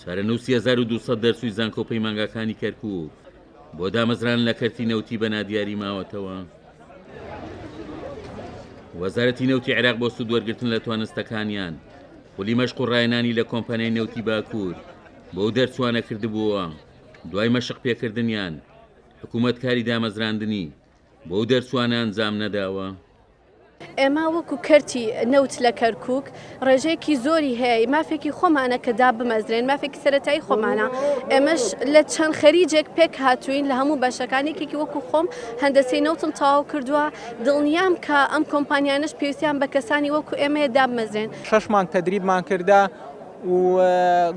چارەنووس 1200 دەرسوی زانکۆپەی مانگاکانی کەرکووک بۆ دامەزران لە کەرتی نەوتی بەنادیاری ماوەتەوە. وەزارەتی نەوتی عێراق بۆ سوود وەرگرتن لە توانستەکانیان خولی مەشق و ڕایەنانی لە کۆمپانیای نەوتی باکوور بەو دەرچوانە کردبووە. دوای مەشق پێکردنیان حکوومەت کاری دامەزراندنی بەو دەرچوانە ئەنجام نەداوە. ئێمە وەکو کەرتی نەوت لە کەرکووک ڕێژەیەکی زۆری هەیە، مافێکی خۆمانە کە دا بمەزرێن، مافێکی سەرەتایی خۆمانە. ئێمەش لە چەند خەریجێک پێک هاتوین لە هەموو بەشەکانێکی وەکو خۆم هەندەسەی نەوتم تەواو کردووە. دڵنیام کە ئەم کۆمپانیانش پێویستیان بە کەسانی وەکو ئێمەیە دا بمەزرێن. 6 مانگ تەدریبمان کردا و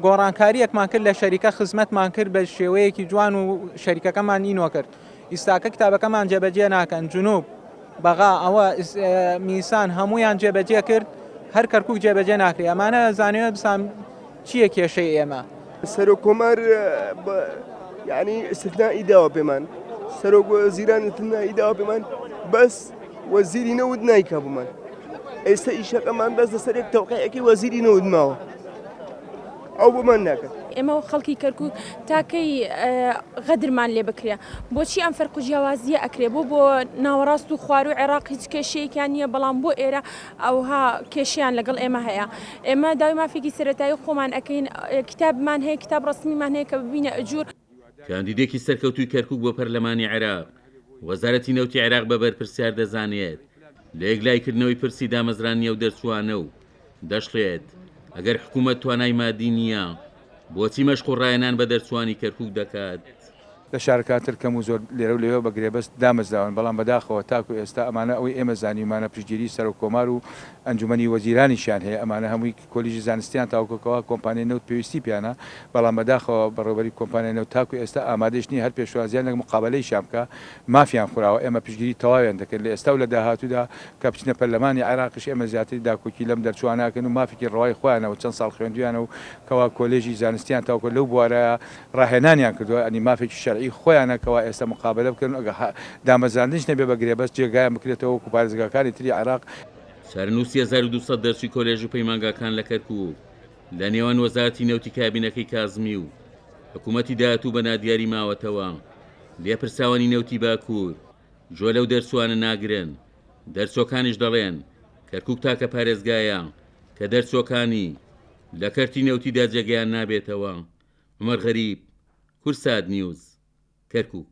گۆڕانکاریەکمان کرد لە شەریکە خزمەتمان کرد بە شێوەیەکی جوان و شەریکەکەمان ئینۆ کرد. ئیستاکە کتابەکەمان جێبەجێ ناکەن. جنوب بەغا ئەوە میسان هەمویان جێبەجێ کرد، هەر کەرکووک جێبەجێ ناکرێ. ئەمانە زانوێت بسام چییە کێشەی ئێمە؟ سەرۆکۆمار یعنی استثنائی داوە پێمان، سەرۆک وەزیران استثنائی داوە پێمان، بەس وەزیری نەوت نایکا بوومان. ئێستا ئیشەکەمان بەس لەسەر تەوقیعێکی وەزیری نەوت ماوە، ئەو بۆمان ناکات. ئێمە و خەڵکی کەرکووک تاکەی غەدرمان لێ بکرێ. بۆچی ئەم فەرق و جیاوازیە ئەکرێ؟ بۆ ناوەڕاست و خوار و عێراق هیچ کێشەیەکیان نییە، بەڵام بۆ ئێرە ئەوها کێشیان لەگەڵ ئێمە هەیە. ئێمە داوای مافێکی سەرەتایی خۆمان ئەەکەین، کتابمان هەیە، کتاب ڕستمیمان هەیە کە ببینە ئەجوور. کاندیدێکی سەرکەوتوی کەرکووک بۆ پەرلەمانی عێراق وەزارەتی نەوتی عێراق بەبەر پرسیار دەزانێت لە یەکلایکردنەوەی پرسی دامەزرانیە و دەرچوانە و دەشڵێت ئەگەر حکوومەت توانای مادی نییە بۆچی مەشق و ڕایەنان بە دەرچوانی کەرکووک دەکات. لە شارکاتر کەم و زۆر لێرە و لێوە بەگرێ بەست دامەزراون، بەڵام بەداخەوە تاکو ئێستا ئەمانە ئەوەی ئێمە زانیمانە پشتگیری سەر و کۆمار و ئەنجومەنی وەزیرانیشیان هەیە، ئەمانە هەمووی کۆلیژی زانستیان تاوکەکەەوە کۆمپانیای نەوت پێویستی پیانە، بەڵام بەداخەوە بەڕێوەبەری کۆمپانیای نەوت تاکو ئێستا ئامادەش نیە هەر پێشوازیان لە مقابلەی شامکە مافیان خوراوە. ئێمە پشتگیری تەواویان دەکەن لە ئێستا و لە داهاتوودا کە بچنە پەرلەمانی عێراقیش ئێمە زیاتری داکۆکی لەم دەرچواناکەن و مافێکی ڕەوای خۆیانەوە چەند ساڵ خوێندویانە و کەوا کۆلێژی زانستیان تاوکە لەو بوارە ڕاهێنانیان کردووە، ئەنی مافێکی شەرعی خۆیانەکەەوە ئێستا مقابلە بکەن دامەزراندنش نەبێ بەگرێ بەس جێگایان بکرێتەوە وەکو پارێزگاکانی تری عێراق. چارەنووس 1200 دەرسی کۆلێژ و پەیمانگاکان لە کەرکووک لە نێوان وەزارەتی نەوتی کابینەکەی کازمی و حکوومەتی داهاتوو بەنادیاری ماوەتەوە. لێپرساوانی نەوتی باکوور جۆ لەو دەرچوانە ناگرن، دەرچۆکانیش دەڵێن کەرکووک تاکە پارێزگایە کە دەرچۆکانی لە کەرتی نەوتیدا جێگەیان نابێتەوە. عومەر غەریب، کورسات نیوز، کەرکووک.